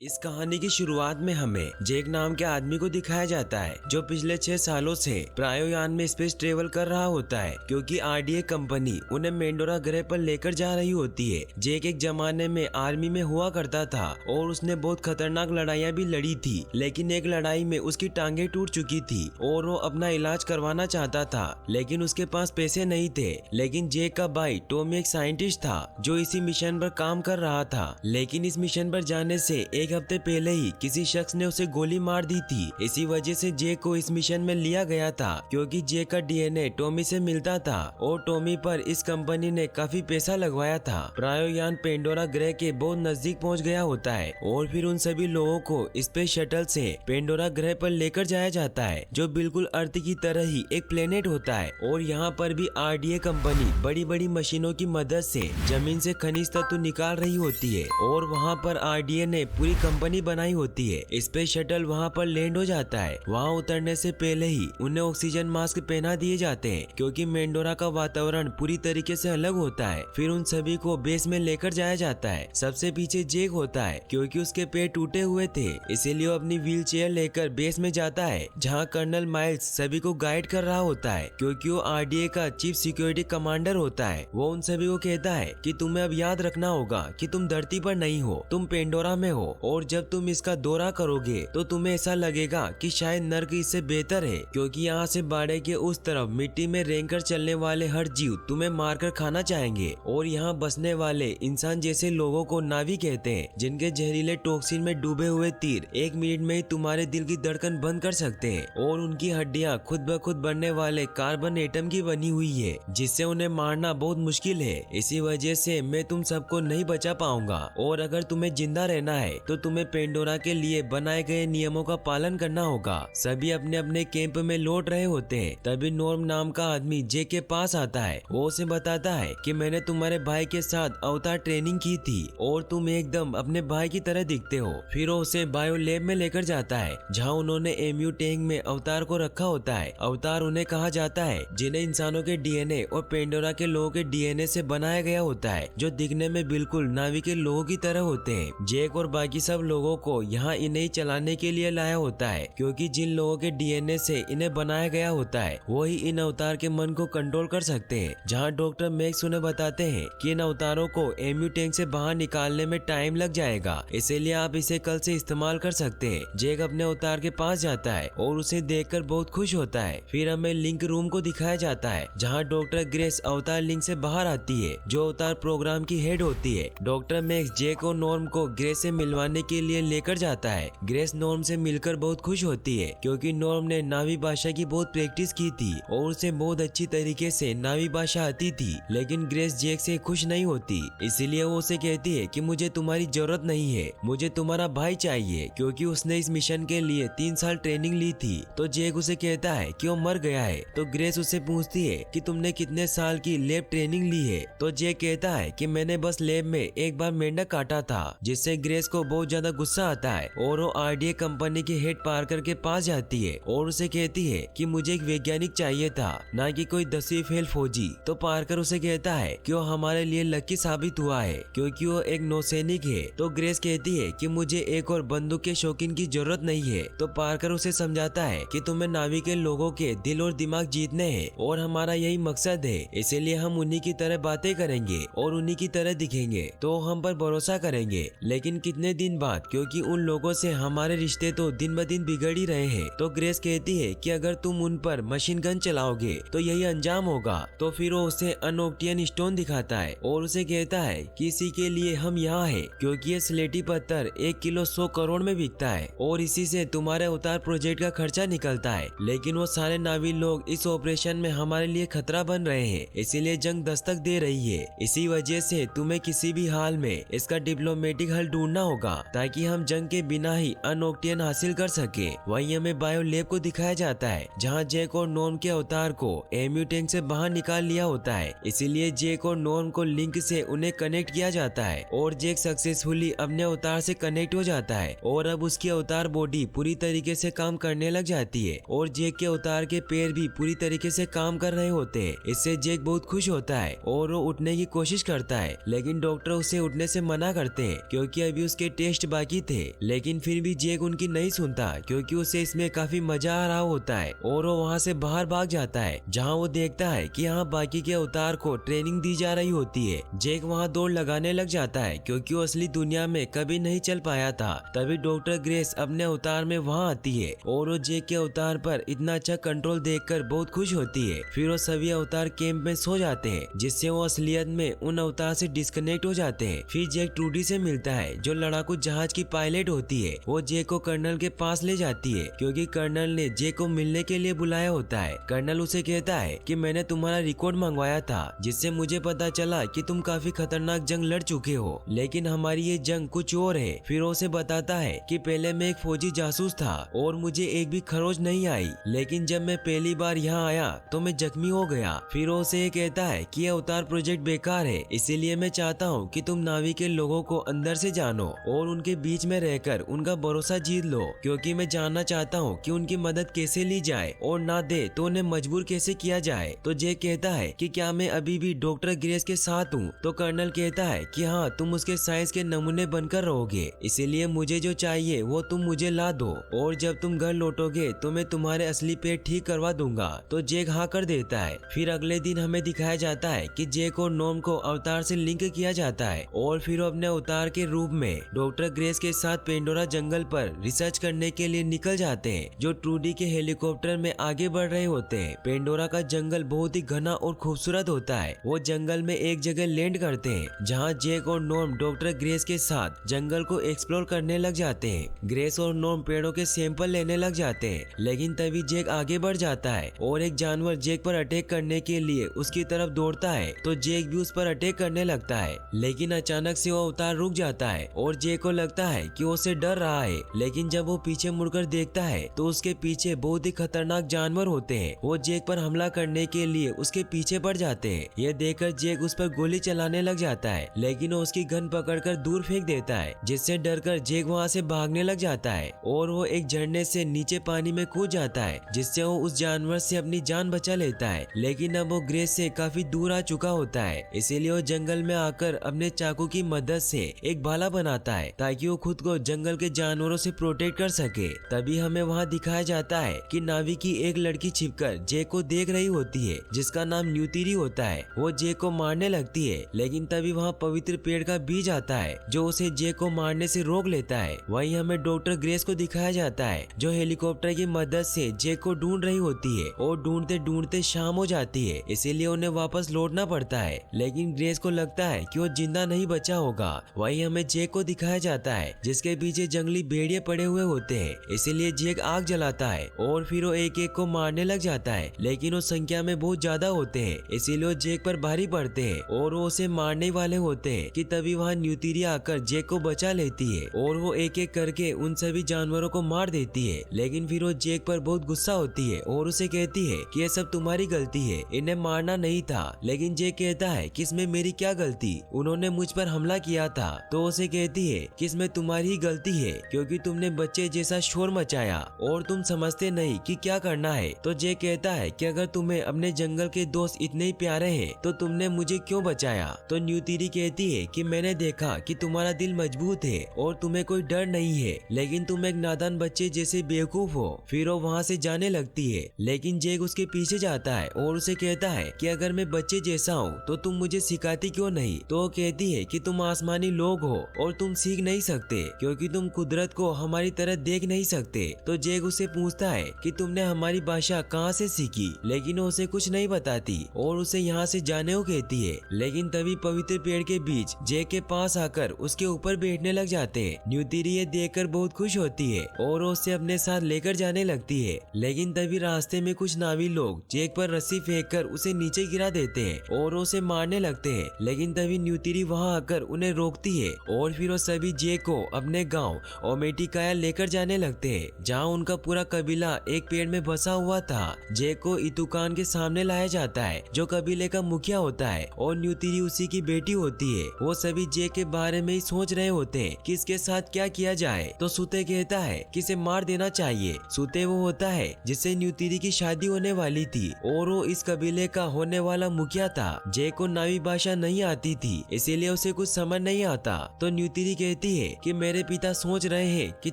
इस कहानी की शुरुआत में हमें जेक नाम के आदमी को दिखाया जाता है जो पिछले 6 सालों से प्रायोयान में स्पेस ट्रेवल कर रहा होता है क्योंकि आरडीए कंपनी उन्हें मेंडोरा ग्रह पर लेकर जा रही होती है। जेक एक जमाने में आर्मी में हुआ करता था और उसने बहुत खतरनाक लड़ाइयाँ भी लड़ी थी, लेकिन एक लड़ाई में उसकी टांगे टूट चुकी थी और वो अपना इलाज करवाना चाहता था, लेकिन उसके पास पैसे नहीं थे। लेकिन जेक का भाई टॉमी एक साइंटिस्ट था जो इसी मिशन पर काम कर रहा था, लेकिन इस मिशन पर जाने से एक हफ्ते पहले ही किसी शख्स ने उसे गोली मार दी थी। इसी वजह से जेक को इस मिशन में लिया गया था क्योंकि जेक का डीएनए टॉमी से मिलता था और टॉमी पर इस कंपनी ने काफी पैसा लगवाया था। प्रायोयान पेंडोरा ग्रह के बहुत नजदीक पहुंच गया होता है और फिर उन सभी लोगों को स्पेस शटल से पेंडोरा ग्रह पर लेकर जाया जाता है जो बिल्कुल अर्थ की तरह ही एक प्लेनेट होता है। और यहाँ पर भी आरडीए कंपनी बड़ी बड़ी मशीनों की मदद से जमीन से खनिज तत्व निकाल रही होती है और वहाँ पर आरडीए ने पूरी कंपनी बनाई होती है। स्पेस शटल वहाँ पर लैंड हो जाता है। वहाँ उतरने से पहले ही उन्हें ऑक्सीजन मास्क पहना दिए जाते हैं क्योंकि मेंडोरा का वातावरण पूरी तरीके से अलग होता है। फिर उन सभी को बेस में लेकर जाया जाता है। सबसे पीछे जेक होता है क्योंकि उसके पैर टूटे हुए थे, इसीलिए वो अपनी व्हील चेयर लेकर बेस में जाता है जहाँ कर्नल माइल्स सभी को गाइड कर रहा होता है क्योंकि वो आरडीए का चीफ सिक्योरिटी कमांडर होता है। वो उन सभी को कहता है कि तुम्हें अब याद रखना होगा कि तुम धरती पर नहीं हो, तुम पेंडोरा में हो और जब तुम इसका दौरा करोगे तो तुम्हें ऐसा लगेगा कि शायद नर्क इससे बेहतर है क्योंकि यहाँ से बाड़े के उस तरफ मिट्टी में रेंगकर चलने वाले हर जीव तुम्हें मारकर खाना चाहेंगे और यहाँ बसने वाले इंसान जैसे लोगों को नावी कहते हैं जिनके जहरीले टॉक्सिन में डूबे हुए तीर 1 मिनट में ही तुम्हारे दिल की धड़कन बंद कर सकते हैं और उनकी हड्डियाँ खुद ब खुद बनने वाले कार्बन एटम की बनी हुई है जिससे उन्हें मारना बहुत मुश्किल है। इसी वजह से मैं तुम सबको नहीं बचा पाऊंगा और अगर तुम्हें जिंदा रहना है तो तुम्हें पेंडोरा के लिए बनाए गए नियमों का पालन करना होगा। सभी अपने अपने कैंप में लौट रहे होते हैं। तभी नॉर्म नाम का आदमी जेक के पास आता है। वो उसे बताता है कि मैंने तुम्हारे भाई के साथ अवतार ट्रेनिंग की थी और तुम एकदम अपने भाई की तरह दिखते हो। फिर वो उसे बायो लैब में लेकर जाता है जहाँ उन्होंने एमयू टैंक में अवतार को रखा होता है। अवतार उन्हें कहा जाता है जिन्हें इंसानों के डीएनए और पेंडोरा के लोगों के डीएनए से बनाया गया होता है जो दिखने में बिल्कुल नावी के लोगों की तरह होते हैं। जेक और बाकी सब लोगों को यहाँ इन्हें चलाने के लिए लाया होता है क्योंकि जिन लोगों के डीएनए से इन्हें बनाया गया होता है वही इन अवतार के मन को कंट्रोल कर सकते हैं। जहाँ डॉक्टर मैक्स उन्हें बताते हैं कि इन अवतारों को एमयू टैंक से बाहर निकालने में टाइम लग जाएगा, इसलिए आप इसे कल से इस्तेमाल कर सकते हैं। जेक अपने अवतार के पास जाता है और उसे देखकर बहुत खुश होता है। फिर हमें लिंक रूम को दिखाया जाता है जहाँ डॉक्टर ग्रेस अवतार लिंक से बाहर आती है जो अवतार प्रोग्राम की हेड होती है। डॉक्टर मैक्स जेक और नॉर्म को ग्रेस से मिलवाने के लिए लेकर जाता है। ग्रेस नॉर्म से मिलकर बहुत खुश होती है क्योंकि नॉर्म ने नावी भाषा की बहुत प्रैक्टिस की थी और उसे बहुत अच्छी तरीके से नावी भाषा आती थी। लेकिन ग्रेस जेक से खुश नहीं होती, इसीलिए वो उसे कहती है कि मुझे तुम्हारी जरूरत नहीं है, मुझे तुम्हारा भाई चाहिए क्योंकि उसने इस मिशन के लिए 3 साल ट्रेनिंग ली थी। तो जेक उसे कहता है कि वो मर गया है। तो ग्रेस उसे पूछती है कि तुमने कितने साल की लैब ट्रेनिंग ली है। तो जेक कहता है कि मैंने बस लैब में एक बार मेंढक काटा था, जिससे ग्रेस को बहुत ज्यादा गुस्सा आता है और वो आरडीए कंपनी के हेड पार्कर के पास जाती है और उसे कहती है कि मुझे एक वैज्ञानिक चाहिए था, ना कि कोई 10वीं फेल फौजी। तो पार्कर उसे कहता है कि वो हमारे लिए लकी साबित हुआ है क्योंकि वो एक नौसैनिक है। तो ग्रेस कहती है कि मुझे एक और बंदूक के शौकीन की जरूरत नहीं है। तो पार्कर उसे समझाता है कि तुम्हें नावी के लोगों के दिल और दिमाग जीतने हैं और हमारा यही मकसद है, इसीलिए हम उन्हीं की तरह बातें करेंगे और उन्हीं की तरह दिखेंगे तो हम पर भरोसा करेंगे। लेकिन कितने दिन बाद, क्योंकि उन लोगों से हमारे रिश्ते तो दिन ब दिन बिगड़ ही रहे हैं। तो ग्रेस कहती है कि अगर तुम उन पर मशीन गन चलाओगे तो यही अंजाम होगा। तो फिर वो उसे अनोक्टियन स्टोन दिखाता है और उसे कहता है कि इसी के लिए हम यहाँ है क्योंकि ये स्लेटी पत्थर 1 किलो 100 करोड़ में बिकता है और इसी से तुम्हारे अवतार प्रोजेक्ट का खर्चा निकलता है। लेकिन वो सारे नावी लोग इस ऑपरेशन में हमारे लिए खतरा बन रहे हैं, इसीलिए जंग दस्तक दे रही है। इसी वजह से तुम्हें किसी भी हाल में इसका डिप्लोमेटिक हल ढूंढना होगा ताकि हम जंग के बिना ही अनोक्टियन हासिल कर सके। वहीं हमें बायो लैब को दिखाया जाता है जहां जेक और नॉर्म के अवतार को एमयू टैंक से बाहर निकाल लिया होता है, इसीलिए जेक और नॉर्म को लिंक से उन्हें कनेक्ट किया जाता है और जेक सक्सेसफुली अपने अवतार से कनेक्ट हो जाता है और अब उसकी अवतार बॉडी पूरी तरीके से काम करने लग जाती है और जेक के अवतार के पैर भी पूरी तरीके से काम कर रहे होते हैं। इससे जेक बहुत खुश होता है और वो उठने की कोशिश करता है, लेकिन डॉक्टर उसे उठने से मना करते हैं क्योंकि अभी उसके टेस्ट टेस्ट बाकी थे, लेकिन फिर भी जेक उनकी नहीं सुनता क्योंकि उसे इसमें काफी मजा आ रहा होता है और वो वहाँ से बाहर भाग जाता है, जहाँ वो देखता है कि यहाँ बाकी के अवतार को ट्रेनिंग दी जा रही होती है। जेक वहाँ दौड़ लगाने लग जाता है क्योंकि वो असली दुनिया में कभी नहीं चल पाया था। तभी डॉक्टर ग्रेस अपने अवतार में वहाँ आती है और वो जेक के अवतार पर इतना अच्छा कंट्रोल देखकर बहुत खुश होती है। फिर वो सभी अवतार कैंप में सो जाते हैं, जिससे वो असलियत में उन अवतार से डिस्कनेक्ट हो जाते हैं। फिर जेक ट्रूडी से मिलता है जो लड़ाकू जहाज की पायलट होती है। वो जेक को कर्नल के पास ले जाती है क्योंकि कर्नल ने जेक को मिलने के लिए बुलाया होता है। कर्नल उसे कहता है कि मैंने तुम्हारा रिकॉर्ड मंगवाया था, जिससे मुझे पता चला कि तुम काफी खतरनाक जंग लड़ चुके हो, लेकिन हमारी ये जंग कुछ और है। फिर उसे बताता है कि पहले मैं एक फौजी जासूस था और मुझे एक भी खरोच नहीं आई, लेकिन जब मैं पहली बार यहाँ आया तो मैं जख्मी हो गया। फिर उसे कहता है कि यह अवतार प्रोजेक्ट बेकार है, इसीलिए मैं चाहता हूँ कि तुम नावी के लोगों को अंदर से जानो और उनके बीच में रहकर उनका भरोसा जीत लो, क्योंकि मैं जानना चाहता हूँ कि उनकी मदद कैसे ली जाए और ना दे तो उन्हें मजबूर कैसे किया जाए। तो जेक कहता है कि क्या मैं अभी भी डॉक्टर ग्रेस के साथ हूँ? तो कर्नल कहता है कि हाँ, तुम उसके साइंस के नमूने बनकर रहोगे, इसीलिए मुझे जो चाहिए वो तुम मुझे ला दो और जब तुम घर लौटोगे तो मैं तुम्हारे असली पेट ठीक करवा दूंगा। तो जेक हाँ कर देता है। फिर अगले दिन हमें दिखाया जाता है कि जेक और नॉर्म को अवतार से लिंक किया जाता है और फिर वो अपने अवतार के रूप में डॉक्टर ग्रेस के साथ पेंडोरा जंगल पर रिसर्च करने के लिए निकल जाते हैं, जो ट्रूडी के हेलीकॉप्टर में आगे बढ़ रहे होते हैं। पेंडोरा का जंगल बहुत ही घना और खूबसूरत होता है। वो जंगल में एक जगह लैंड करते हैं जहाँ जेक और नॉर्म डॉक्टर ग्रेस के साथ जंगल को एक्सप्लोर करने लग जाते हैं। ग्रेस और नॉर्म पेड़ों के सैंपल लेने लग जाते हैं, लेकिन तभी जेक आगे बढ़ जाता है और एक जानवर जेक पर अटैक करने के लिए उसकी तरफ दौड़ता है। तो जेक भी उस पर अटैक करने लगता है, लेकिन अचानक से वो अवतार रुक जाता है और जेक को लगता है कि वो उसे डर रहा है, लेकिन जब वो पीछे मुड़कर देखता है तो उसके पीछे बहुत ही खतरनाक जानवर होते हैं। वो जेक पर हमला करने के लिए उसके पीछे बढ़ जाते हैं। ये देखकर जेक उस पर गोली चलाने लग जाता है, लेकिन वो उसकी गन पकड़कर दूर फेंक देता है, जिससे डरकर जेक वहाँ से भागने लग जाता है और वो एक झरने से नीचे पानी में कूद जाता है, जिससे वो उस जानवर से अपनी जान बचा लेता है। लेकिन अब वो ग्रेस से काफी दूर आ चुका होता है, इसीलिए वो जंगल में आकर अपने चाकू की मदद से एक भाला बनाता है ताकि वो खुद को जंगल के जानवरों से प्रोटेक्ट कर सके। तभी हमें वहाँ दिखाया जाता है कि नावी की एक लड़की छिपकर जेक को देख रही होती है, जिसका नाम न्यूतिरी होता है। वो जेक को मारने लगती है, लेकिन तभी वहाँ पवित्र पेड़ का बीज आता है जो उसे जेक को मारने से रोक लेता है। वहीं हमें डॉक्टर ग्रेस को दिखाया जाता है जो हेलीकॉप्टर की मदद से जेक को ढूंढ रही होती है और ढूंढते ढूंढते शाम हो जाती है, इसीलिए उन्हें वापस लौटना पड़ता है। लेकिन ग्रेस को लगता है कि वो जिंदा नहीं बचा होगा। वहीं हमें जेक को दिखाया जाता है जिसके पीछे जंगली भेड़िए पड़े हुए होते हैं, इसीलिए जेक आग जलाता है और फिर वो एक एक को मारने लग जाता है, लेकिन वो संख्या में बहुत ज्यादा होते हैं, इसीलिए वो जेक पर भारी पड़ते हैं और वो उसे मारने वाले होते हैं कि तभी वहाँ न्यूतिरी आकर जेक को बचा लेती है और वो एक एक करके उन सभी जानवरों को मार देती है। लेकिन फिर वो जेक पर बहुत गुस्सा होती है और उसे कहती है कि ये सब तुम्हारी गलती है, इन्हें मारना नहीं था। लेकिन जेक कहता है कि इसमें मेरी क्या गलती, उन्होंने मुझ पर हमला किया था। तो उसे कहती है कि इसमें तुम्हारी ही गलती है क्योंकि तुमने बच्चे जैसा शोर मचाया और तुम समझते नहीं कि क्या करना है। तो जेक कहता है कि अगर तुम्हें अपने जंगल के दोस्त इतने ही प्यारे हैं तो तुमने मुझे क्यों बचाया। तो न्यूतिरी कहती है कि मैंने देखा कि तुम्हारा दिल मजबूत है और तुम्हें कोई डर नहीं है, लेकिन तुम एक नादान बच्चे जैसे बेवकूफ हो। फिर वो वहाँ से जाने लगती है, लेकिन जेक उसके पीछे जाता है और उसे कहता है कि अगर मैं बच्चे जैसा हूँ तो तुम मुझे सिखाती क्यों नहीं। तो वो कहती है कि तुम आसमानी लोग हो और तुम सीख नहीं सकते क्योंकि तुम कुदरत को हमारी तरह देख नहीं सकते। तो जेक उससे पूछता है कि तुमने हमारी भाषा कहाँ से सीखी, लेकिन वो उसे कुछ नहीं बताती और उसे यहाँ से जाने को कहती है। लेकिन तभी पवित्र पेड़ के बीच जेक के पास आकर उसके ऊपर बैठने लग जाते हैं। न्यूतिरी ये देखकर बहुत खुश होती है और उसे अपने साथ लेकर जाने लगती है। लेकिन तभी रास्ते में कुछ नावी लोग जेक पर रस्सी फेंककर उसे नीचे गिरा देते हैं और उसे मारने लगते हैं। लेकिन तभी न्यूतिरी वहां आकर उन्हें रोकती है और फिर वो सभी जेक को अपने गांव ओमेटिकाया लेकर जाने लगते हैं, जहां उनका पूरा कबीला एक पेड़ में बसा हुआ था। जेक को इतुकान के सामने लाया जाता है जो कबीले का मुखिया होता है और न्यूतिरी उसी की बेटी होती है। वो सभी जेक के बारे में ही सोच रहे होते हैं कि इसके साथ क्या किया जाए। तो सुते कहता है कि इसे मार देना चाहिए। सुते वो होता है जिससे न्यूतिरी की शादी होने वाली थी और वो इस कबीले का होने वाला मुखिया था। जेक को नावी भाषा नहीं आती थी, इसीलिए उसे कुछ समझ नहीं आता। तो न्यूतिरी कहती है कि मेरे पिता सोच रहे हैं कि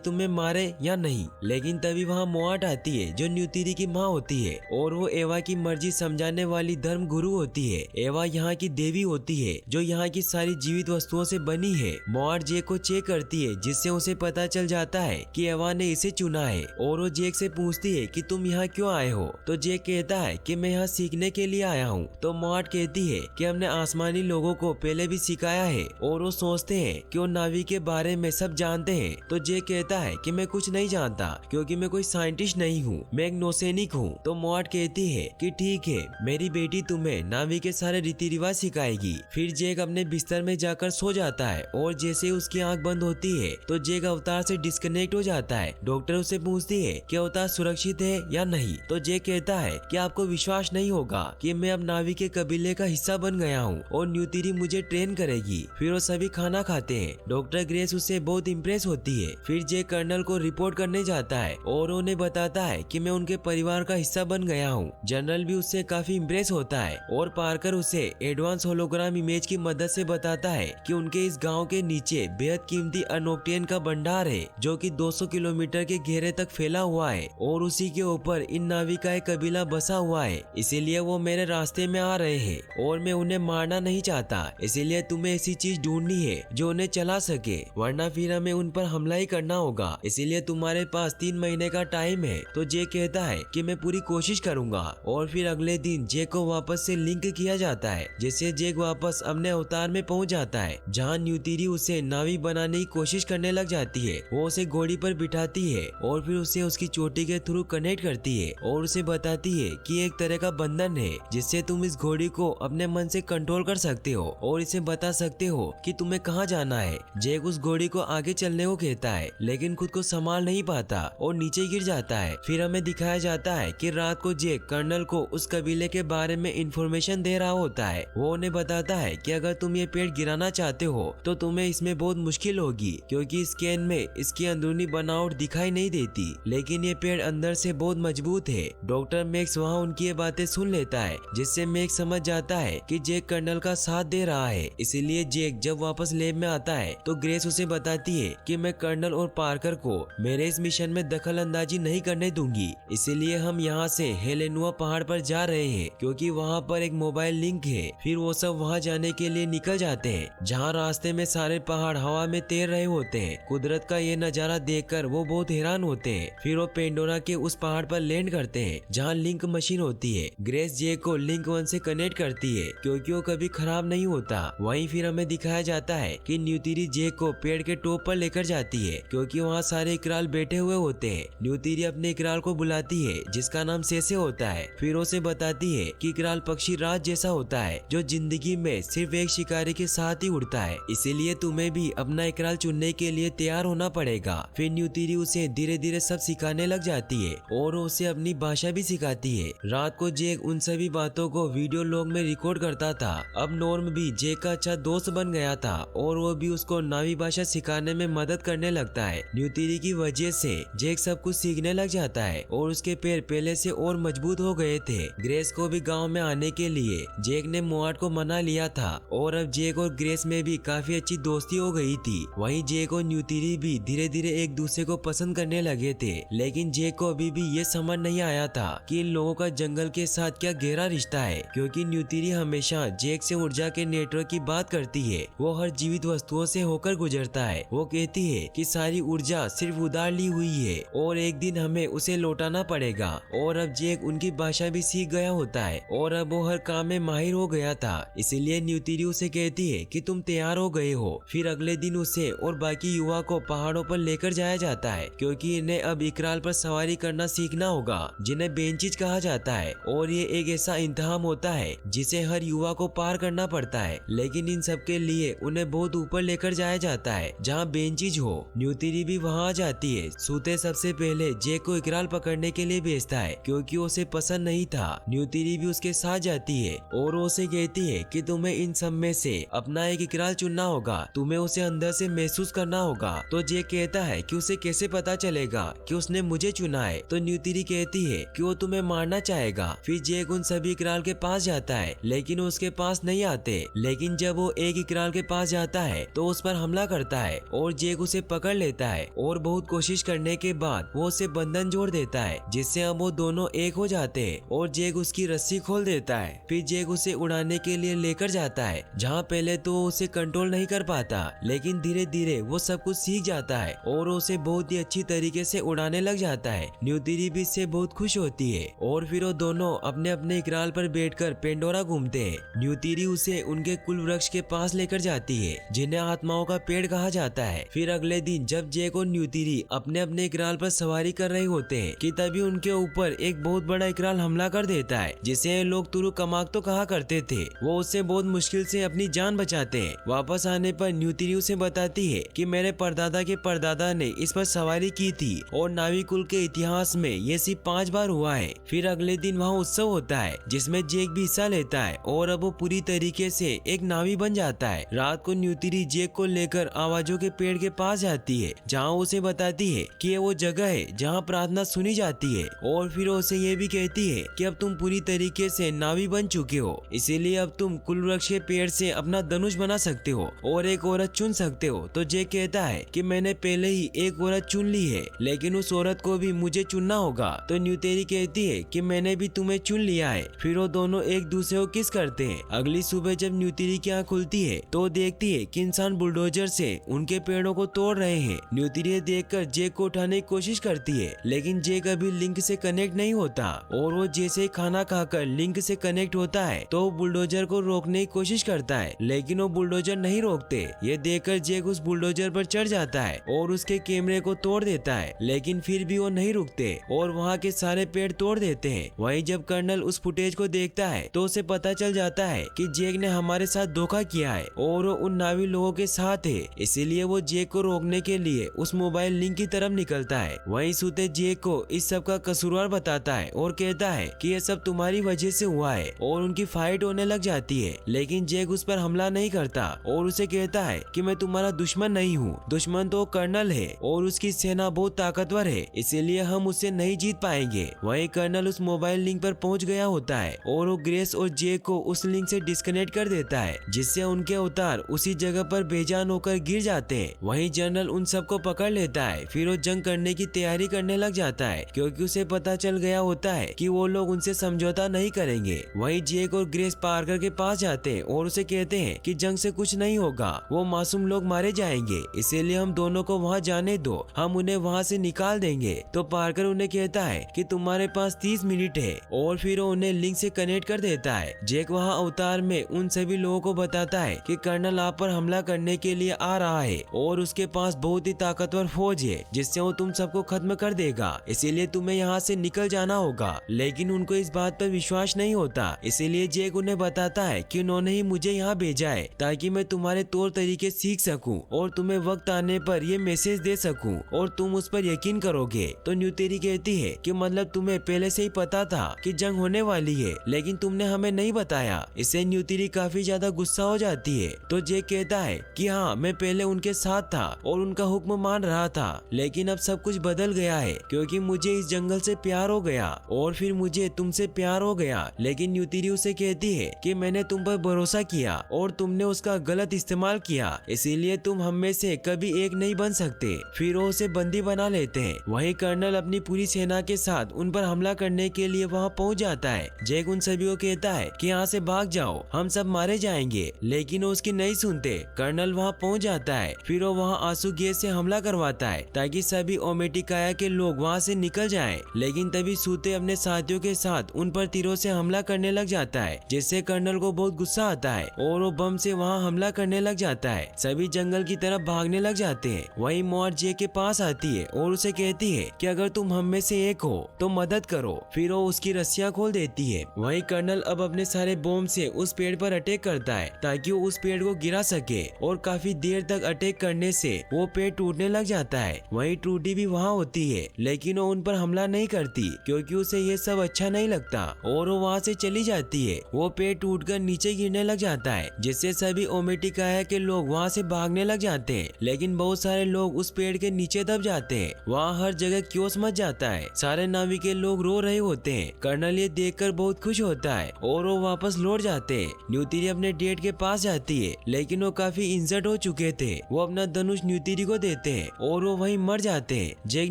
तुम्हें मारे या नहीं। लेकिन तभी वहाँ मोआट आती है जो न्यूतिरी की माँ होती है और वो एवा की मर्जी समझाने वाली धर्म गुरु होती है। एवा यहाँ की देवी होती है जो यहाँ की सारी जीवित वस्तुओं से बनी है। मोआट जेक को चेक करती है जिससे उसे पता चल जाता है कि एवा ने इसे चुना है और वो जेक से पूछती है कि तुम यहाँ क्यों आए हो। तो जेक कहता है कि मैं यहाँ सीखने के लिए आया हूँ। तो मोआट कहती है कि हमने आसमानी लोगों को पहले भी सिखाया है और वो सोचते हैं कि वो नावी के बारे में सब जानते हैं। तो जेक कहता है कि मैं कुछ नहीं जानता क्योंकि मैं कोई साइंटिस्ट नहीं हूँ, मैं एक नौसैनिक हूँ। तो मोआट कहती है कि ठीक है, मेरी बेटी तुम्हें नावी के सारे रीति रिवाज सिखाएगी। फिर जेक अपने बिस्तर में जाकर सो जाता है और जैसे उसकी आंख बंद होती है तो जेक अवतार से डिस्कनेक्ट हो जाता है। डॉक्टर उससे पूछती है कि अवतार सुरक्षित है या नहीं। तो जेक कहता है कि आपको विश्वास नहीं होगा कि मैं अब नावी के कबीले का हिस्सा बन गया हूँ और न्यूतिरी मुझे ट्रेन करेगी। फिर वो सभी खाना खाते हैं। डॉक्टर ग्रेस उससे बहुत इम्प्रेस होती है। फिर जेक कर्नल को रिपोर्ट करने जाता है और उन्हें बताता है कि मैं उनके परिवार का हिस्सा बन गया हूँ। जनरल भी उससे काफी इम्प्रेस होता है और पार्कर उसे एडवांस होलोग्राम इमेज की मदद से बताता है कि उनके इस गांव के नीचे बेहद कीमती अनोक्टियन का भंडार है जो कि 200 किलोमीटर के घेरे तक फैला हुआ है और उसी के ऊपर इन नावी का एक कबीला बसा हुआ है। इसीलिए वो मेरे रास्ते में आ रहे हैं और मैं उन्हें मारना नहीं चाहता। इसीलिए तुम्हें ऐसी चीज ढूंढनी है जो उन्हें चला सके, वरना फिर हमें उन पर हमला ही करना होगा। इसीलिए तुम्हारे पास 3 महीने का टाइम है। तो जेक कहता है कि मैं पूरी कोशिश करूंगा। और फिर अगले दिन जेक को वापस से लिंक किया जाता है जिससे जेक वापस अपने अवतार में पहुंच जाता है जहां न्यूतिरी उसे नावी बनाने की कोशिश करने लग जाती है। वो उसे घोड़ी पर बिठाती है और फिर उसे उसकी चोटी के थ्रू कनेक्ट करती है और उसे बताती है कि एक तरह का बंधन है जिससे तुम इस घोड़ी को अपने मन से कंट्रोल कर सकते हो और इसे बता सकते हो कि तुम्हें कहाँ जाना है। जेक उस घोड़ी को आगे चलने को कहता है लेकिन खुद को संभाल नहीं पाता और नीचे गिर जाता है। फिर हमें दिखाया जाता है कि रात को जेक कर्नल को उस कबीले के बारे में इंफॉर्मेशन दे रहा होता है। वो उन्हें बताता है कि अगर तुम ये पेड़ गिराना चाहते हो तो तुम्हें इसमें बहुत मुश्किल होगी क्योंकि स्कैन में इसकी अंदरूनी बनावट दिखाई नहीं देती, लेकिन ये पेड़ अंदर से बहुत मजबूत है। डॉक्टर मैक्स वहाँ उनकी ये बातें सुन लेता है जिससे मैक्स समझ जाता है कि जेक कर्नल का साथ दे रहा है। इसीलिए जेक जब वापस लैब में आता है तो ग्रेस उसे बताती है कि मैं कर्नल और पार्कर को मेरे इस मिशन में दखल अंदाजी नहीं करने दूंगी। इसीलिए हम यहाँ से हेलेनुआ पहाड़ पर जा रहे हैं क्योंकि वहाँ पर एक मोबाइल लिंक है। फिर वो सब वहाँ जाने के लिए निकल जाते हैं जहाँ रास्ते में सारे पहाड़ हवा में तैर रहे होते हैं। कुदरत का ये नजारा देखकर वो बहुत हैरान होते हैं। फिर वो पेंडोरा के उस पहाड़ पर लैंड करते हैं जहाँ लिंक मशीन होती है। ग्रेस जेक को लिंक 1 से कनेक्ट करती है क्योंकि वो कभी खराब नहीं होता। वहीं फिर हमें दिखाया जाता है कि न्यूतिरी जेक को पेड़ के टॉप पर लेकर जाती है क्योंकि वहाँ सारे इकराल बैठे हुए होते हैं। न्यूतिरी अपने इकराल को बुलाती है जिसका नाम सेसे होता है। फिर उसे बताती है कि इकराल पक्षी राज जैसा होता है जो जिंदगी में सिर्फ एक शिकारी के साथ ही उड़ता है, इसीलिए तुम्हें भी अपना इकराल चुनने के लिए तैयार होना पड़ेगा। फिर न्यूतिरी उसे धीरे धीरे सब सिखाने लग जाती है और उसे अपनी भाषा भी सिखाती है। रात को जेक उन सभी बातों को वीडियो लॉग में रिकॉर्ड करता था। अब नॉर्म भी जेक का अच्छा दोस्त बन गया था और वो भी उसको नावी भाषा सिखाने में मदद करने लगता है। न्यूतिरी की वजह से जेक सब कुछ सीखने लग जाता है और उसके पैर पहले से और मजबूत हो गए थे। ग्रेस को भी गांव में आने के लिए जेक ने मोआट को मना लिया था और अब जेक और ग्रेस में भी काफी अच्छी दोस्ती हो गई थी। वहीं जेक और न्यूतिरी भी धीरे धीरे एक दूसरे को पसंद करने लगे थे, लेकिन जेक को अभी भी ये समझ नहीं आया था कि इन लोगों का जंगल के साथ क्या गहरा रिश्ता है क्योंकि न्यूतिरी हमेशा जेक से ऊर्जा के नेटवर्क की बात करती है। वो हर जीवित वस्तुओं से होकर गुजरता है। वो कहती है कि सारी ऊर्जा सिर्फ उधार ली हुई है और एक दिन हमें उसे लौटाना पड़ेगा। और अब जेक उनकी भाषा भी सीख गया होता है और अब वो हर काम में माहिर हो गया था। इसीलिए न्यूतिरी उसे कहती है कि तुम तैयार हो गए हो। फिर अगले दिन उसे और बाकी युवा को पहाड़ों पर लेकर जाया जाता है क्योंकि इन्हें अब इकराल पर सवारी करना सीखना होगा जिन्हें बेंचिज कहा जाता है और ये एक ऐसा इंतहाम होता है जिसे हर युवा को पार करना पड़ता है। लेकिन इन सब के लिए उन्हें बहुत ऊपर लेकर जाया जाता है जहाँ बेंचिज हो। न्यूतिरी भी वहाँ आ जाती है। सूते सबसे पहले जेक को इकराल पकड़ने के लिए भेजता है क्योंकि उसे पसंद नहीं था। न्यूतिरी भी उसके साथ जाती है और उसे कहती है कि तुम्हें इन सब में से अपना एक इकराल चुनना होगा, तुम्हें उसे अंदर से महसूस करना होगा। तो जेक कहता है कि उसे कैसे पता चलेगा कि उसने मुझे चुना है। तो न्यूतिरी कहती है कि वो तुम्हें मारना चाहेगा। फिर जेक उन सभी इकराल के पास जाता है लेकिन उसके पास नहीं आते। लेकिन जब वो एक इकराल के पास जाता है तो उस पर हमला करता है और जेक उसे पकड़ लेता है और बहुत कोशिश करने के बाद वो उसे बंधन जोड़ देता है, जिससे अब वो दोनों एक हो जाते हैं और जेक उसकी रस्सी खोल देता है। फिर जेक उसे उड़ाने के लिए लेकर जाता है, जहाँ पहले तो वो उसे कंट्रोल नहीं कर पाता, लेकिन धीरे धीरे वो सब कुछ सीख जाता है और उसे बहुत ही अच्छी तरीके से उड़ाने लग जाता है। न्यूतिरी भी इससे बहुत खुश होती है और फिर वो दोनों अपने अपने इकराल पर बैठकर पेंडोरा घूमते हैं। न्यूतिरी उसे उनके कुल वृक्ष के पास लेकर जाती है, जिन्हें आत्माओं का पेड़ कहा जाता है। फिर अगले दिन जब जेक और न्यूतिरी अपने अपने इकराल पर सवारी कर रहे होते हैं कि तभी उनके ऊपर एक बहुत बड़ा इकराल हमला कर देता है, जिसे लोग तुरु कमाक तो कहा करते थे। वो उससे बहुत मुश्किल से अपनी जान बचाते हैं। वापस आने पर न्यूतिरी उसे बताती है कि मेरे परदादा के परदादा ने इस पर सवारी की थी और नावी कुल के इतिहास में ये सिर्फ 5 बार हुआ है। फिर अगले दिन वहाँ उत्सव होता है, जिसमें जेक भी हिस्सा लेता है और अब वो पूरी तरीके से एक नावी बन जाता है। रात को न्यूतिरी जेक को लेकर आवाजों के पेड़ के पास जाती है, जहाँ उसे बताती है कि ये वो जगह है जहाँ प्रार्थना सुनी जाती है, और फिर उसे ये भी कहती है कि अब तुम पूरी तरीके से नावी बन चुके हो, इसीलिए अब तुम कुल वृक्ष के पेड़ से अपना धनुष बना सकते हो और एक औरत चुन सकते हो। तो जेक कहता है कि मैंने पहले ही एक औरत चुन ली है, लेकिन उस औरत को भी मुझे चुनना होगा। तो न्यूतिरी कहती है कि मैंने भी तुम्हें चुन लिया है। फिर वो दोनों एक दूसरे को किस करते हैं। अगली सुबह जब न्यूतिरी की आँख खुलती है तो देखती है कि इंसान बुलडोजर से उनके पेड़ों को तोड़ रहे हैं। न्यूतिरी देखकर जेक को उठाने की कोशिश करती है, लेकिन जेक अभी लिंक से कनेक्ट नहीं होता और वो जैसे ही खाना खाकर लिंक से कनेक्ट होता है तो वो बुलडोजर को रोकने की कोशिश करता है, लेकिन वो बुलडोजर नहीं रोकते। ये देखकर जेक उस बुलडोजर पर चढ़ जाता है और उसके कैमरे को तोड़ देता है, लेकिन फिर भी वो नहीं रुकते और वहाँ के सारे पेड़ तोड़ देते हैं। वहीं जब कर्नल उस फुटेज को देखता है तो उसे पता चल जाता है कि जेक ने हमारे साथ धोखा किया है और वो उन नावी लोगों के साथ है, इसीलिए वो जेक को रोकने के लिए उस मोबाइल लिंक की तरफ निकलता है। वहीं सूते जेक को इस सब का कसूरवार बताता है और कहता है कि ये सब तुम्हारी वजह से हुआ है और उनकी फाइट होने लग जाती है, लेकिन जेक उस पर हमला नहीं करता और उसे कहता है कि मैं तुम्हारा दुश्मन नहीं हूँ, दुश्मन तो कर्नल है और उसकी सेना बहुत ताकतवर है, इसीलिए हम उससे नहीं जीत पाएंगे। वहीं कर्नल उस मोबाइल लिंक पर पहुंच गया होता है और वो ग्रेस और जेक को उस लिंक से डिस्कनेक्ट कर देता है, जिससे उनके अवतार उसी जगह पर बेजान होकर गिर जाते हैं। वहीं जनरल उन सबको पकड़ लेता है। फिर वो जंग करने की तैयारी करने लग जाता है, क्योंकि उसे पता चल गया होता है कि वो लोग उनसे समझौता नहीं करेंगे। वहीं जेक और ग्रेस पार्कर के पास जाते हैं और उसे कहते हैं कि जंग से कुछ नहीं होगा, वो मासूम लोग मारे जाएंगे, इसीलिए हम दोनों को वहाँ जाने दो, हम उन्हें वहाँ से निकाल देंगे। तो पार्कर उन्हें कहता है कि तुम्हारे पास 30 मिनट है और फिर वो उन्हें लिंक से कनेक्ट कर देता है। जेक वहाँ अवतार में उन सभी लोगों को बताता है कि कर्नल आप पर हमला करने के लिए आ रहा है और उसके पास बहुत ही ताकतवर फौज है, जिससे वो तुम सबको खत्म कर देगा, इसीलिए तुम्हें यहाँ से निकल जाना होगा। लेकिन उनको इस बात पर विश्वास नहीं होता, इसीलिए जेक उन्हें बताता है कि उन्होंने ही मुझे यहाँ भेजा है ताकि मैं तुम्हारे तौर तरीके सीख सकूं और तुम्हें वक्त आने पर ये मैसेज दे सकूं और तुम उस पर यकीन करोगे। तो न्यूतिरी कहती है कि मतलब तुम्हें पहले से ही पता था कि जंग होने वाली है, लेकिन तुमने हमें नहीं बताया। इससे न्यूतिरी काफी ज्यादा गुस्सा हो जाती है। तो जेक कहता है कि हाँ, मैं पहले उनके साथ था और उनका हुक्म मान रहा था, लेकिन अब सब कुछ बदल गया है क्योंकि मुझे इस जंगल से प्यार हो गया और फिर मुझे तुमसे प्यार हो गया। लेकिन न्यूतिरी उसे कहती है कि मैंने तुम पर भरोसा किया और तुमने उसका गलत इस्तेमाल किया, इसीलिए तुम हम में से कभी एक नहीं बन सकते। फिर वो उसे बंदी बना लेते हैं। वहीं कर्नल अपनी पूरी सेना के साथ उन पर हमला करने के लिए वहाँ पहुँच जाता है। जेक उन सभी को कहता है कि यहाँ से भाग जाओ, हम सब मारे जाएंगे, लेकिन वो उसकी नहीं सुनते। कर्नल वहाँ पहुँच जाता है। फिर वो वहाँ आंसू गैस से हमला करवाता है ताकि सभी ओमेटिकाया के लोग वहाँ से निकल जाएं। लेकिन तभी सूते अपने साथियों के साथ उन पर तीरों से हमला करने लग जाता है, जिससे कर्नल को बहुत गुस्सा आता है और वो बम से वहाँ हमला करने लग जाता है। सभी जंगल की तरफ भागने लग जाते हैं। वहीं मॉर जेक के पास आती है और उसे कहती है कि अगर तुम हम में से एक हो तो मदद करो। फिर वो उसकी रस्सियां खोल देती है। वहीं कर्नल अब अपने सारे बॉम्ब से उस पेड़ पर अटैक करता है ताकि वो उस पेड़ को गिरा सके और काफी देर तक अटैक करने से वो पेड़ टूटने लग जाता है। वहीं ट्रूडी भी वहाँ होती है, लेकिन वो उन पर हमला नहीं करती क्योंकि उसे ये सब अच्छा नहीं लगता और वो वहाँ से चली जाती है। वो पेड़ टूटकर नीचे गिरने लग जाता है, जिससे सभी ओमेटिकाया के लोग वहाँ से भागने लग जाते हैं, लेकिन बहुत सारे लोग उस पेड़ के नीचे दब जाते हैं। वहाँ हर जगह क्योस मच जाता है। सारे नावी के लोग रो रहे होते हैं। कर्नल ये देखकर बहुत खुश होता है और वो वापस लौट जाते हैं। न्यूतिरी अपने डेट के पास जाती है, लेकिन वो काफी इंजर्ड हो चुके थे वो अपना धनुष न्यूतिरी को देते हैं और वो वहीं मर जाते हैं। जेक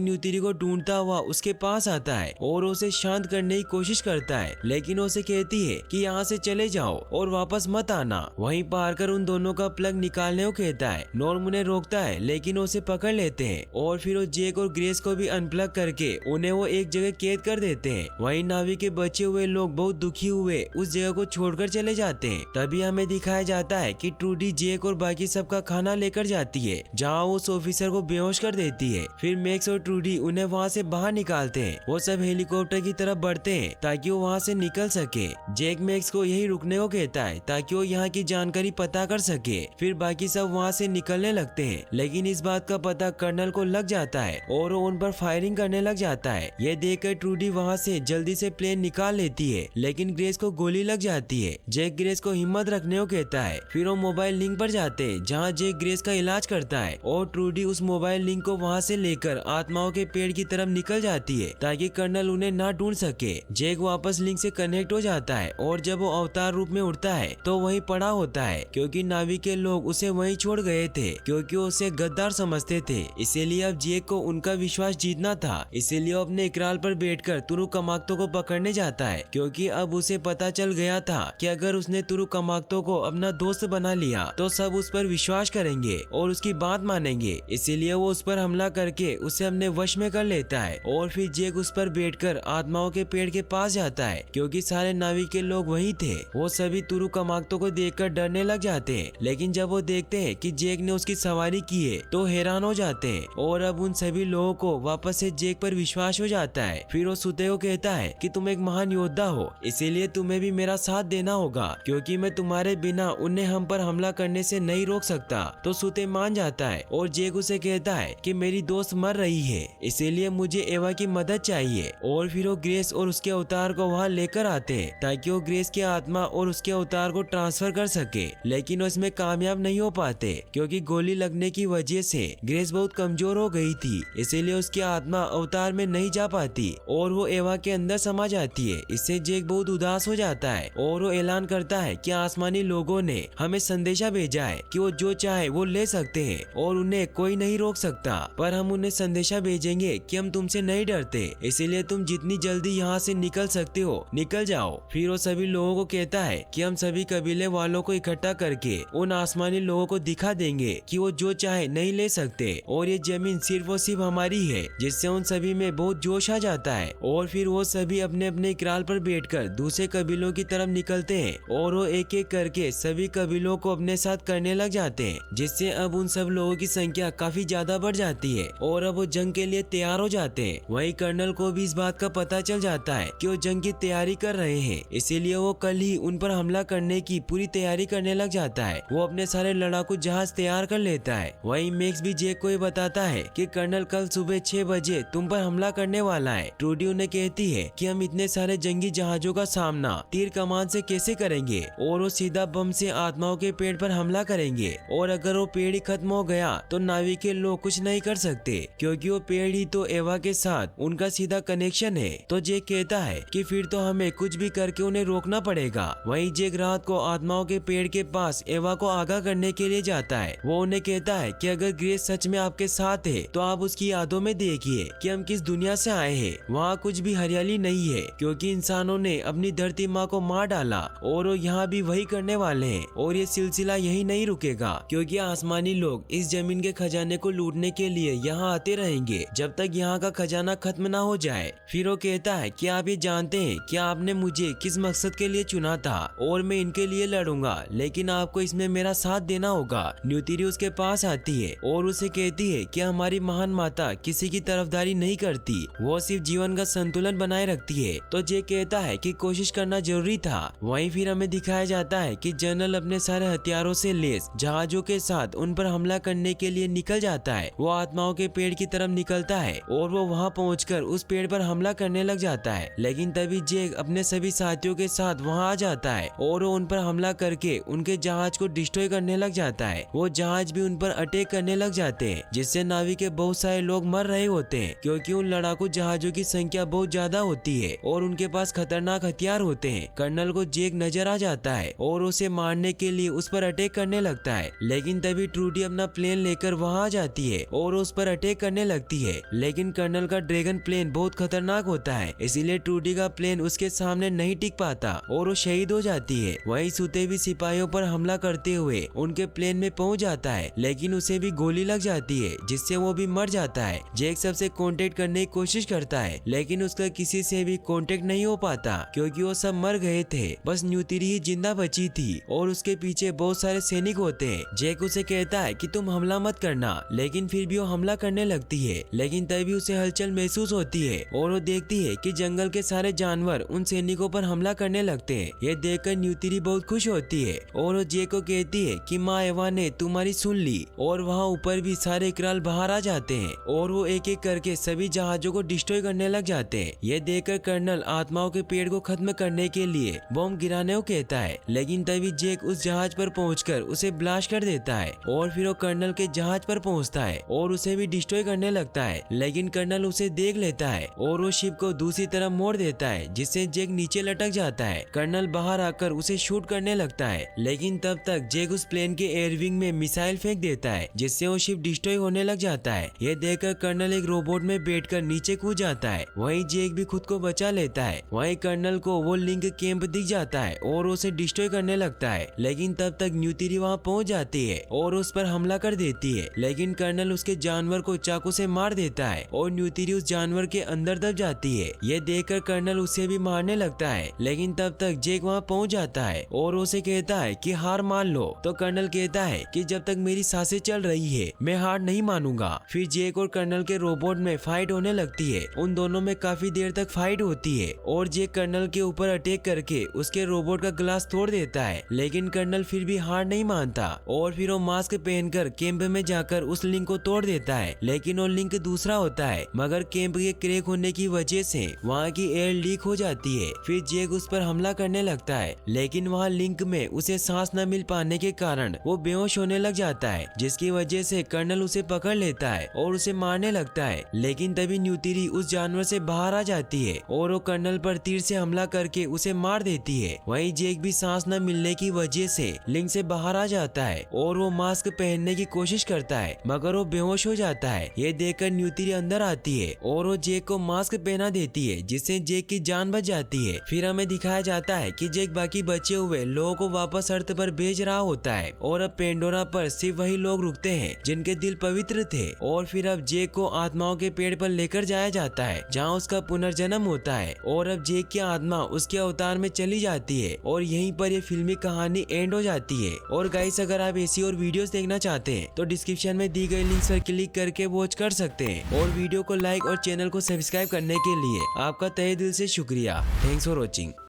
न्यूतिरी को ढूंढता हुआ उसके पास आता है और उसे शांत करने की कोशिश करता है, लेकिन उसे कहती है कि यहाँ से चले जाओ और वापस मत आना। वहीं पार्कर उन दोनों का प्लग निकालने को कहता है। नॉर्म उन्हें रोकता है लेकिन उसे पकड़ लेते हैं और फिर वो जेक और ग्रेस को भी अनप्लग करके उन्हें वो एक जगह कैद कर देते हैं। वहीं नावी के बचे हुए लोग बहुत दुखी हुए उस जगह को छोड़कर चले जाते हैं। तभी हमें दिखाया जाता है कि ट्रूडी जेक और बाकी सबका खाना लेकर जाती है, जहाँ वो उस ऑफिसर को बेहोश कर देती है। फिर मैक्स और ट्रूडी उन्हें वहाँ से बाहर निकालते हैं। वो सब हेलीकॉप्टर की तरफ बढ़ते हैं ताकि वो वहाँ से निकल सके। जेक मैक्स को यही रुकने को कहता है ताकि वो यहाँ की जानकारी पता कर सके। फिर बाकी सब वहाँ से निकलने लगते हैं, लेकिन इस बात का पता कर्नल को लग जाता है और वो उन पर फायरिंग करने लग जाता है। ये देखकर ट्रूडी वहाँ से जल्दी से प्लेन निकाल लेती है, लेकिन ग्रेस को गोली लग जाती है। जेक ग्रेस को हिम्मत रखने को कहता है। फिर वो मोबाइल लिंक पर जाते हैं जहाँ जेक ग्रेस का इलाज करता है और ट्रूडी उस मोबाइल लिंक को वहाँ से लेकर आत्माओं के पेड़ की तरफ निकल जाती है ताकि कर्नल उन्हें ना ढूंढ सके। जेक वापस लिंक से कनेक्ट हो जाता है और जब वो अवतार रूप में उड़ता है तो वहीं पड़ा होता है, क्योंकि नावी के लोग उसे वहीं छोड़ गए थे क्योंकि वो उसे गद्दार समझते थे। इसीलिए अब जेक को उनका विश्वास जीतना था। इसीलिए वो अपने इकरार पर बैठकर तुरु कमाक्तो को पकड़ने जाता है, क्योंकि अब उसे पता चल गया था कि अगर उसने तुरु कमाक्तो को अपना दोस्त बना लिया तो सब उस पर विश्वास करेंगे और उसकी बात मानेंगे। इसीलिए वो उस पर हमला करके उसे अपने वश में कर लेता है और फिर जेक उस पर बैठकर आत्माओं के पेड़ के पास जाता है, क्योंकि सारे नावी के लोग वहीं थे। वो सभी तुरु कमाक्तो को देखकर डरने लग जाते हैं, लेकिन जब वो देखते हैं कि जेक ने उसकी सवारी की है तो हैरान हो जाते हैं और अब उन सभी लोगों को वापस से जेक पर विश्वास हो जाता है। फिर वो सुते को कहता है कि तुम एक महान योद्धा हो, इसीलिए तुम्हें भी मेरा साथ देना होगा, क्योंकि मैं तुम्हारे बिना उन्हें हम पर हमला करने से नहीं रोक सकता। तो सुते मान जाता है और जेक उसे कहता है कि मेरी दोस्त मर रही है, इसीलिए मुझे एवा की मदद चाहिए। और फिर वो ग्रेस और उसके अवतार को वहाँ लेकर आते हैं ताकि वो ग्रेस की आत्मा और उसके अवतार को ट्रांसफर कर सके, लेकिन वो इसमें कामयाब नहीं हो पाते क्योंकि गोली लगने की वजह से ग्रेस बहुत कमजोर हो गई थी। इसीलिए उसकी आत्मा अवतार में नहीं जा पाती और वो एवा के अंदर समा जाती है। इससे जेक बहुत उदास हो जाता है और वो ऐलान करता है कि आसमानी लोगों ने हमें संदेशा भेजा है कि वो जो चाहे वो ले सकते हैं और उन्हें कोई नहीं रोक सकता, पर हम उन्हें संदेशा भेजेंगे कि हम तुमसे नहीं डरते, इसीलिए तुम जितनी जल्दी यहाँ से निकल सकते हो निकल जाओ। फिर वो सभी लोगों को कहता है कि हम सभी कबीले वालों को इकट्ठा करके उन आसमानी लोगों को दिखा देंगे कि वो जो चाहे नहीं ले सकते और ये जमीन सिर्फ और सिर्फ हमारी है, जिससे उन सभी में बहुत जोश आ जाता है। और फिर वो सभी अपने अपने इकरार पर बैठकर दूसरे कबीलों की तरफ निकलते हैं और वो एक एक करके सभी कबीलों को अपने साथ करने लग जाते हैं, जिससे अब उन सब लोगों की संख्या काफी ज्यादा बढ़ जाती है और अब वो जंग के लिए तैयार हो जाते हैं। वहीं कर्नल को भी इस बात का पता चल जाता है कि वो जंग की तैयारी कर रहे हैं, इसीलिए वो कल ही उन पर हमला करने की पूरी तैयारी करने लग जाता है। वो अपने सारे लड़ाकू जहाज तैयार कर लेता है। वहीं मैक्स भी जेक को ये बताता है कि कर्नल कल सुबह 6 बजे तुम पर हमला करने वाला है। ट्रूडी उन्हें कहती है कि हम इतने सारे जंगी जहाजों का सामना तीर कमान से कैसे करेंगे, और वो सीधा बम से आत्माओं के पेड़ पर हमला करेंगे, और अगर वो पेड़ ही खत्म हो गया तो नावी के लोग कुछ नहीं कर सकते, क्योंकि वो पेड़ ही तो एवा के साथ उनका सीधा कनेक्शन है। तो जेक कहता है कि फिर तो हमें कुछ भी करके उन्हें रोकना पड़ेगा। वहीं जेक रात को आत्माओं के पेड़ के पास एवा को आगाह करने के लिए जाता है। वो उन्हें कहता है कि अगर ग्रेस सच में आपके साथ है तो आप उसकी यादों में देखिए कि हम किस दुनिया से आए हैं। वहाँ कुछ भी हरियाली नहीं है, क्योंकि इंसानों ने अपनी धरती माँ को मार डाला और वो यहाँ भी वही करने वाले हैं, और ये सिलसिला यही नहीं रुकेगा, क्योंकि आसमानी लोग इस जमीन के खजाने को लूटने के लिए यहाँ आते रहेंगे जब तक यहाँ का खजाना खत्म ना हो जाए। फिर वो कहता है कि आप ये जानते हैं कि आपने मुझे किस मकसद के लिए चुना था और मैं इनके लिए लड़ूंगा, लेकिन आपको इसमें मेरा साथ देना होगा। न्यूतिरी उसके पास आती है और उसे कहती है कि हमारी महान माता किसी की तरफदारी नहीं करती, वो सिर्फ जीवन का संतुलन बनाए रखती है। तो जे कहता है कि कोशिश करना जरूरी था। वहीं फिर हमें दिखाया जाता है कि जनरल अपने सारे हथियारों से लैस जहाजों के साथ उन पर हमला करने के लिए निकल जाता है। वो आत्माओं के पेड़ की तरफ निकलता है और वो वहाँ पहुंचकर उस पेड़ पर हमला करने लग जाता है, लेकिन तभी जेक अपने सभी साथियों के साथ वहाँ आ जाता है और वो उन पर हमला करके उनके जहाज को डिस्ट्रॉय करने लग जाता है। वो जहाज भी उन पर अटैक करने लग जाते हैं, जिससे नावी के बहुत सारे लोग मर रहे होते हैं, क्योंकि उन लड़ाकू जहाजों की संख्या बहुत ज्यादा होती है और उनके पास खतरनाक हथियार होते हैं। कर्नल को जेक नजर आ जाता है और उसे मारने के लिए उस पर अटैक करने लगता है, लेकिन तभी ट्रूडी अपना प्लेन लेकर वहाँ आ जाती है और उस पर अटैक करने लगती है। लेकिन कर्नल का ड्रैगन प्लेन बहुत खतरनाक होता है, इसीलिए ट्रूडी का प्लेन उसके सामने नहीं टिक पाता और वो शहीद हो जाती है। वहीं सोते भी सिपाहियों पर हमला करते हुए उनके प्लेन में पहुंच जाता है, लेकिन उसे भी गोली लग जाती है जिससे वो भी मर जाता है। जैक सबसे कांटेक्ट करने की कोशिश करता है, लेकिन उसका किसी से भी कांटेक्ट नहीं हो पाता क्योंकि वो सब मर गए थे। बस न्यूतिरी ही जिंदा बची थी और उसके पीछे बहुत सारे सैनिक होते हैं। जैक उसे कहता है कि तुम हमला मत करना, लेकिन फिर भी वो हमला करने लगती है। लेकिन तभी उसे हलचल महसूस होती है और वो देखती है कि जंगल के सारे जानवर उन सैनिकों पर हमला करने लगते हैं। ये देखकर न्यूतिरी बहुत खुश होती है और वो जैक को कहती है कि माँ एवा ने तुम्हारी सुन ली। और वहाँ ऊपर भी सारे इकराल बाहर आ जाते हैं और वो एक एक करके सभी जहाजों को डिस्ट्रॉय करने लग जाते हैं। ये देखकर कर्नल आत्माओं के पेड़ को खत्म करने के लिए बॉम्ब गिराने को कहता है, लेकिन तभी जैक उस जहाज पर पहुंचकर उसे ब्लास्ट कर देता है और फिर वो कर्नल के जहाज पर पहुंचता है और उसे भी डिस्ट्रॉय करने लगता है। लेकिन कर्नल उसे देख लेता है और वो शिप को दूसरी तरफ मोड़ देता है, जिससे जैक नीचे लटक जाता है। कर्नल बाहर आकर उसे शूट करने लगता है, लेकिन तब तक जैक उस प्लेन के एयरविंग में मिसाइल फेंक देता है, जिससे वो शिप डिस्ट्रॉय होने लग जाता है। ये देखकर कर्नल एक रोबोट में बैठकर नीचे कूद जाता है। वहीं जैक भी खुद को बचा लेता है। वहीं कर्नल को वो लिंक कैंप दिख जाता है और उसे डिस्ट्रॉय करने लगता है, लेकिन तब तक न्यूतिरी वहाँ पहुंच जाती है और उस पर हमला कर देती है। लेकिन कर्नल उसके जानवर को चाकू से मार देता है और न्यूतिरी उस जानवर के अंदर दब जाती है। ये देखकर कर्नल उसे भी मारने लगता है, लेकिन तब तक जैक वहाँ पहुंच जाता है और उसे कहता है कि हार मान लो। तो कर्नल कहता है कि जब तक मेरी सांसें चल रही है मैं हार नहीं मानूंगा। फिर जैक और कर्नल के रोबोट में फाइट होने लगती है। उन दोनों में काफी देर तक फाइट होती है और जैक कर्नल के ऊपर अटैक करके उसके रोबोट का ग्लास तोड़ देता है, लेकिन कर्नल फिर भी हार नहीं मानता और फिर वो मास्क पहनकर कैंप में जाकर उस लिंक को तोड़ देता है। लेकिन वो लिंक दूसरा होता है, मगर कैंप के क्रैक होने की वजह से वहाँ की एयर लीक हो जाती है। फिर जैक उस पर हमला करने लगता है, लेकिन वहाँ लिंक में उसे सांस न मिल पाने के कारण वो बेहोश होने लग जाता है, जिसकी वजह से कर्नल उसे पकड़ लेता है और उसे मारने लगता है। लेकिन तभी न्यूतिरी उस जानवर से बाहर आ जाती है और वो कर्नल पर तीर से हमला करके उसे मार देती है। वहीं जैक भी सांस न मिलने की वजह से लिंक से बाहर आ जाता है और वो मास्क पहनने की कोशिश करता है, मगर वो बेहोश हो जाता है। ये देखकर न्यूतिरी अंदर आती है और वो जैक को मास्क पहना देती है, जिससे जैक की जान बच जाती है। फिर हमें दिखाया जाता है कि जैक बाकी बचे हुए लोगों को वापस अर्थ पर भेज रहा होता है और अब पेंडोरा पर सिर्फ वही लोग रुकते हैं जिनके दिल पवित्र थे। और फिर अब जैक को आत्माओं के पेड़ पर लेकर जाया जाता है, जहाँ उसका पुनर्जन्म होता है और अब जैक की आत्मा उसके अवतार में चली जाती है और यहीं पर ये फिल्मी कहानी एंड हो जाती है। और गाइस, अगर आप ऐसी और वीडियोस देखना चाहते हैं तो डिस्क्रिप्शन में दी गई लिंक पर क्लिक करके वॉच कर सकते हैं। और वीडियो को लाइक और चैनल को सब्सक्राइब करने के लिए आपका तहे दिल से शुक्रिया। Thanks for watching.